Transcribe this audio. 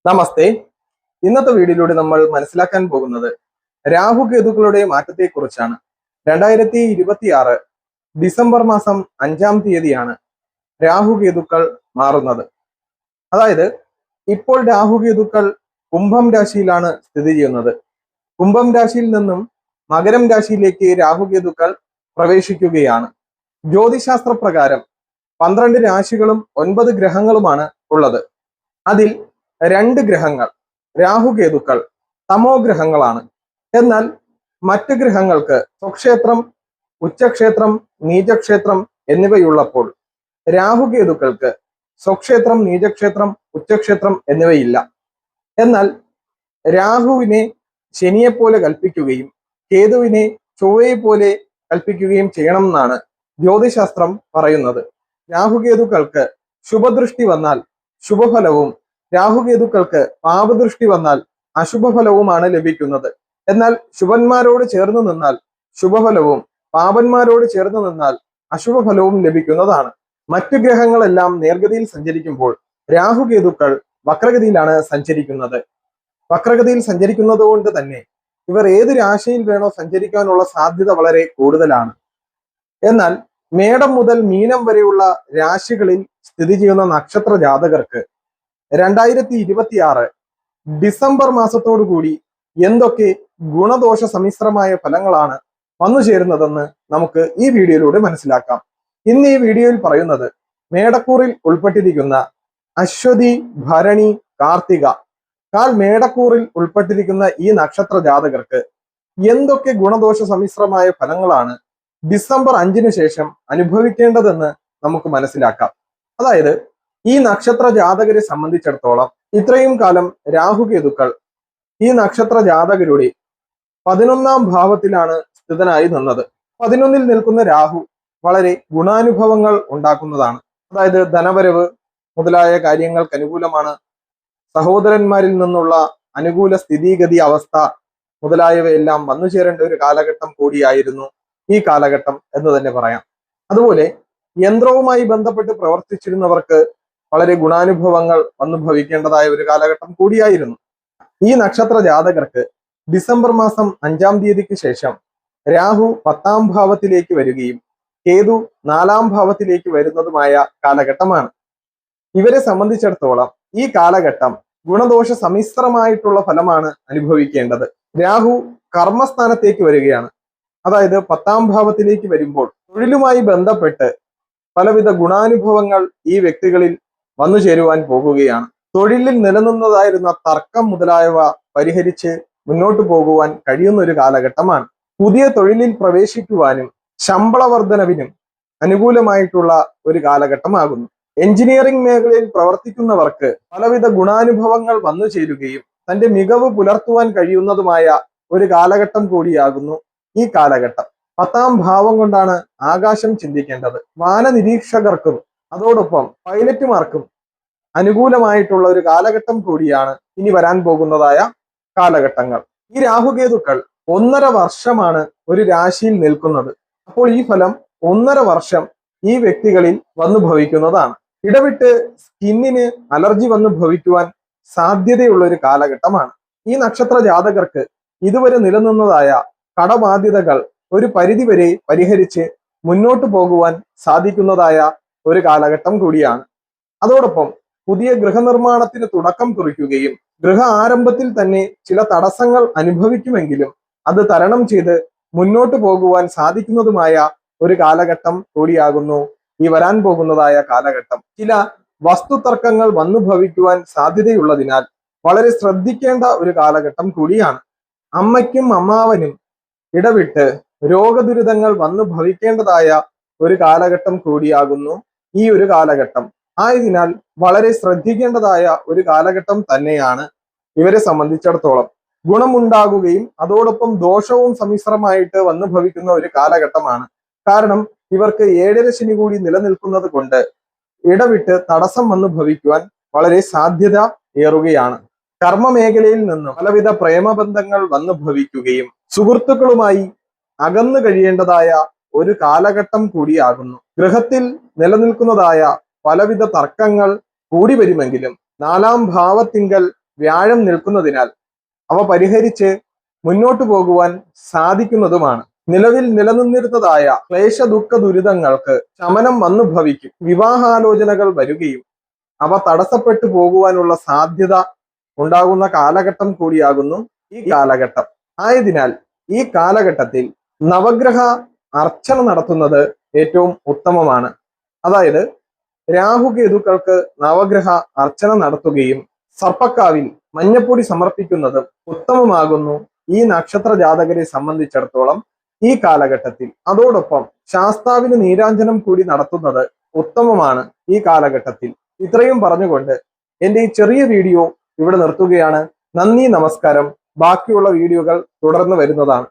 നമസ്തേ. ഇന്നത്തെ വീഡിയോയിലൂടെ നമ്മൾ മനസ്സിലാക്കാൻ പോകുന്നത് രാഹുകേതുക്കളുടെ മാറ്റത്തെക്കുറിച്ചാണ്. 2026 ഡിസംബർ മാസം 5-ാം തീയതിയാണ് രാഹുകേതുക്കൾ മാറുന്നത്. അതായത് ഇപ്പോൾ രാഹുകേതുക്കൾ കുംഭം രാശിയിലാണ് സ്ഥിതി ചെയ്യുന്നത്. കുംഭം രാശിയിൽ നിന്നും മകരം രാശിയിലേക്ക് രാഹുകേതുക്കൾ പ്രവേശിക്കുകയാണ്. ജ്യോതിശാസ്ത്ര പ്രകാരം 12 രാശികളും 9 ഗ്രഹങ്ങളുമാണ് ഉള്ളത്. അതിൽ 2 ഗ്രഹങ്ങൾ രാഹുകേതുക്കൾ തമോ ഗ്രഹങ്ങളാണ്. എന്നാൽ മറ്റ് ഗ്രഹങ്ങൾക്ക് സ്വക്ഷേത്രം, ഉച്ചക്ഷേത്രം, നീചക്ഷേത്രം എന്നിവയുള്ളപ്പോൾ രാഹുകേതുക്കൾക്ക് സ്വക്ഷേത്രം, നീചക്ഷേത്രം, ഉച്ചക്ഷേത്രം എന്നിവയില്ല. എന്നാൽ രാഹുവിനെ ശനിയെപ്പോലെ കൽപ്പിക്കുകയും കേതുവിനെ ചൊവ്വയെപ്പോലെ കൽപ്പിക്കുകയും ചെയ്യണം എന്നാണ് ജ്യോതിശാസ്ത്രം പറയുന്നത്. രാഹുകേതുക്കൾക്ക് ശുഭദൃഷ്ടി വന്നാൽ ശുഭഫലവും രാഹുകേതുക്കൾക്ക് പാപദൃഷ്ടി വന്നാൽ അശുഭഫലവുമാണ് ലഭിക്കുന്നത്. എന്നാൽ ശുഭന്മാരോട് ചേർന്ന് നിന്നാൽ ശുഭഫലവും പാപന്മാരോട് ചേർന്ന് നിന്നാൽ അശുഭഫലവും ലഭിക്കുന്നതാണ്. മറ്റു ഗ്രഹങ്ങളെല്ലാം നേർഗതിയിൽ സഞ്ചരിക്കുമ്പോൾ രാഹുകേതുക്കൾ വക്രഗതിയിലാണ് സഞ്ചരിക്കുന്നത്. വക്രഗതിയിൽ സഞ്ചരിക്കുന്നത് കൊണ്ട് തന്നെ ഇവർ ഏത് രാശിയിൽ വേണോ സഞ്ചരിക്കാനുള്ള സാധ്യത വളരെ കൂടുതലാണ്. എന്നാൽ മേടം മുതൽ മീനം വരെയുള്ള രാശികളിൽ സ്ഥിതി ചെയ്യുന്ന നക്ഷത്ര ജാതകർക്ക് 2026 ഡിസംബർ മാസത്തോടു കൂടി എന്തൊക്കെ ഗുണദോഷ സമ്മിശ്രമായ ഫലങ്ങളാണ് വന്നു ചേരുന്നതെന്ന് നമുക്ക് ഈ വീഡിയോയിലൂടെ മനസ്സിലാക്കാം. ഇന്ന് ഈ വീഡിയോയിൽ പറയുന്നത് മേടക്കൂറിൽ ഉൾപ്പെട്ടിരിക്കുന്ന അശ്വതി, ഭരണി, കാർത്തിക മേടക്കൂറിൽ ഉൾപ്പെട്ടിരിക്കുന്ന ഈ നക്ഷത്ര ജാതകർക്ക് എന്തൊക്കെ ഗുണദോഷ സമ്മിശ്രമായ ഫലങ്ങളാണ് ഡിസംബർ 5-ന് ശേഷം അനുഭവിക്കേണ്ടതെന്ന് നമുക്ക് മനസ്സിലാക്കാം. അതായത് ഈ നക്ഷത്ര ജാതകരെ സംബന്ധിച്ചിടത്തോളം ഇത്രയും കാലം രാഹുകേതുക്കൾ ഈ നക്ഷത്ര ജാതകരുടെ 11-ാം ഭാവത്തിലാണ് സ്ഥിതനായി നിന്നത്. 11-ൽ നിൽക്കുന്ന രാഹു വളരെ ഗുണാനുഭവങ്ങൾ ഉണ്ടാക്കുന്നതാണ്. അതായത് ധനവരവ് മുതലായ കാര്യങ്ങൾക്ക് അനുകൂലമാണ്. സഹോദരന്മാരിൽ നിന്നുള്ള അനുകൂല സ്ഥിതിഗതി അവസ്ഥ മുതലായവയെല്ലാം വന്നു ചേരേണ്ട ഒരു കാലഘട്ടം കൂടിയായിരുന്നു ഈ കാലഘട്ടം എന്ന് തന്നെ പറയാം. അതുപോലെ യന്ത്രവുമായി ബന്ധപ്പെട്ട് പ്രവർത്തിച്ചിരുന്നവർക്ക് വളരെ ഗുണാനുഭവങ്ങൾ വന്നു ഭവിക്കേണ്ടതായ ഒരു കാലഘട്ടം കൂടിയായിരുന്നു. ഈ നക്ഷത്ര ജാതകർക്ക് ഡിസംബർ മാസം 5-ാം തീയതിക്ക് ശേഷം രാഹു 10-ാം ഭാവത്തിലേക്ക് വരികയും കേതു 4-ാം ഭാവത്തിലേക്ക് വരുന്നതുമായ കാലഘട്ടമാണ്. ഇവരെ സംബന്ധിച്ചിടത്തോളം ഈ കാലഘട്ടം ഗുണദോഷ സമ്മിശ്രമായിട്ടുള്ള ഫലമാണ് അനുഭവിക്കേണ്ടത്. രാഹു കർമ്മസ്ഥാനത്തേക്ക് വരികയാണ്. അതായത് 10-ാം ഭാവത്തിലേക്ക് വരുമ്പോൾ തൊഴിലുമായി ബന്ധപ്പെട്ട് പലവിധ ഗുണാനുഭവങ്ങൾ ഈ വ്യക്തികളിൽ വന്നു ചേരുവാൻ പോകുകയാണ്. തൊഴിലിൽ നിലനിന്നതായിരുന്ന തർക്കം മുതലായവ പരിഹരിച്ച് മുന്നോട്ട് പോകുവാൻ കഴിയുന്ന ഒരു കാലഘട്ടമാണ്. പുതിയ തൊഴിലിൽ പ്രവേശിക്കുവാനും ശമ്പള വർധനവിനും അനുകൂലമായിട്ടുള്ള ഒരു കാലഘട്ടമാകുന്നു. എഞ്ചിനീയറിംഗ് മേഖലയിൽ പ്രവർത്തിക്കുന്നവർക്ക് പലവിധ ഗുണാനുഭവങ്ങൾ വന്നു ചേരുകയും തന്റെ മികവ് പുലർത്തുവാൻ കഴിയുന്നതുമായ ഒരു കാലഘട്ടം കൂടിയാകുന്നു ഈ കാലഘട്ടം. 10-ാം ഭാവം കൊണ്ടാണ് ആകാശം ചിന്തിക്കേണ്ടത്. വാന നിരീക്ഷകർക്കും അതോടൊപ്പം പൈലറ്റുമാർക്കും അനുകൂലമായിട്ടുള്ള ഒരു കാലഘട്ടം കൂടിയാണ് ഇനി വരാൻ പോകുന്നതായ കാലഘട്ടങ്ങൾ. ഈ രാഹുകേതുക്കൾ 1.5 വർഷമാണ് ഒരു രാശിയിൽ നിൽക്കുന്നത്. അപ്പോൾ ഈ ഫലം 1.5 വർഷം ഈ വ്യക്തികളിൽ വന്നു ഭവിക്കുന്നതാണ്. ഇടവിട്ട് സ്കിന്നിന് അലർജി വന്നു ഭവിക്കുവാൻ സാധ്യതയുള്ള ഒരു കാലഘട്ടമാണ്. ഈ നക്ഷത്ര ജാതകർക്ക് ഇതുവരെ നിലനിന്നതായ കടബാധ്യതകൾ ഒരു പരിധിവരെ പരിഹരിച്ച് മുന്നോട്ട് പോകുവാൻ സാധിക്കുന്നതായ ഒരു കാലഘട്ടം കൂടിയാണ്. അതോടൊപ്പം പുതിയ ഗൃഹനിർമ്മാണത്തിന് തുടക്കം കുറിക്കുകയും ഗൃഹ ആരംഭത്തിൽ തന്നെ ചില തടസ്സങ്ങൾ അനുഭവിക്കുമെങ്കിലും അത് തരണം ചെയ്ത് മുന്നോട്ട് പോകുവാൻ സാധിക്കുന്നതുമായ ഒരു കാലഘട്ടം കൂടിയാകുന്നു ഈ വരാൻ പോകുന്നതായ കാലഘട്ടം. ചില വസ്തുതർക്കങ്ങൾ വന്നു ഭവിക്കുവാൻ സാധ്യതയുള്ളതിനാൽ വളരെ ശ്രദ്ധിക്കേണ്ട ഒരു കാലഘട്ടം കൂടിയാണ്. അമ്മയ്ക്കും അമ്മാവനും ഇടവിട്ട് രോഗദുരിതങ്ങൾ വന്നു ഭവിക്കേണ്ടതായ ഒരു കാലഘട്ടം കൂടിയാകുന്നു ഈ ഒരു കാലഘട്ടം. ആയതിനാൽ വളരെ ശ്രദ്ധിക്കേണ്ടതായ ഒരു കാലഘട്ടം തന്നെയാണ് ഇവരെ സംബന്ധിച്ചിടത്തോളം. ഗുണമുണ്ടാകുകയും അതോടൊപ്പം ദോഷവും സമ്മിശ്രമായിട്ട് വന്നു ഭവിക്കുന്ന ഒരു കാലഘട്ടമാണ്. കാരണം ഇവർക്ക് 7ര ശനി കൂടി നിലനിൽക്കുന്നത് കൊണ്ട് ഇടവിട്ട് തടസ്സം വന്നു ഭവിക്കുവാൻ വളരെ സാധ്യത ഏറുകയാണ്. കർമ്മ മേഖലയിൽ നിന്നും പലവിധ പ്രേമബന്ധങ്ങൾ വന്നു ഭവിക്കുകയും സുഹൃത്തുക്കളുമായി അകന്നു കഴിയേണ്ടതായ ഒരു കാലഘട്ടം കൂടിയാകുന്നു. ഗൃഹത്തിൽ നിലനിൽക്കുന്നതായ പലവിധ തർക്കങ്ങൾ കൂടി വരുമെങ്കിലും 4-ാം ഭാവത്തിങ്കൽ വ്യാഴം നിൽക്കുന്നതിനാൽ അവ പരിഹരിച്ച് മുന്നോട്ടു പോകുവാൻ സാധിക്കുന്നതുമാണ്. നിലവിൽ നിലനിന്നിരുന്നതായ ക്ലേശ ദുഃഖ ദുരിതങ്ങൾക്ക് ശമനം വന്നു ഭവിക്കും. വിവാഹാലോചനകൾ വരികയും അവ തടസ്സപ്പെട്ടു പോകുവാനുള്ള സാധ്യത ഉണ്ടാകുന്ന കാലഘട്ടം കൂടിയാകുന്നു ഈ കാലഘട്ടം. ആയതിനാൽ ഈ കാലഘട്ടത്തിൽ നവഗ്രഹ അർച്ചന നടത്തുന്നത് ഏറ്റവും ഉത്തമമാണ്. അതായത് രാഹുകേതുക്കൾക്ക് നവഗ്രഹ അർച്ചന നടത്തുകയും സർപ്പക്കാവിൽ മഞ്ഞപ്പൊടി സമർപ്പിക്കുന്നതും ഉത്തമമാകുന്നു ഈ നക്ഷത്ര ജാതകരെ സംബന്ധിച്ചിടത്തോളം ഈ കാലഘട്ടത്തിൽ. അതോടൊപ്പം ശാസ്താവിന് നീരാഞ്ജനം കൂടി നടത്തുന്നത് ഉത്തമമാണ് ഈ കാലഘട്ടത്തിൽ. ഇത്രയും പറഞ്ഞുകൊണ്ട് എൻ്റെ ഈ ചെറിയ വീഡിയോ ഇവിടെ നിർത്തുകയാണ്. നന്ദി, നമസ്കാരം. ബാക്കിയുള്ള വീഡിയോകൾ തുടർന്ന് വരുന്നതാണ്.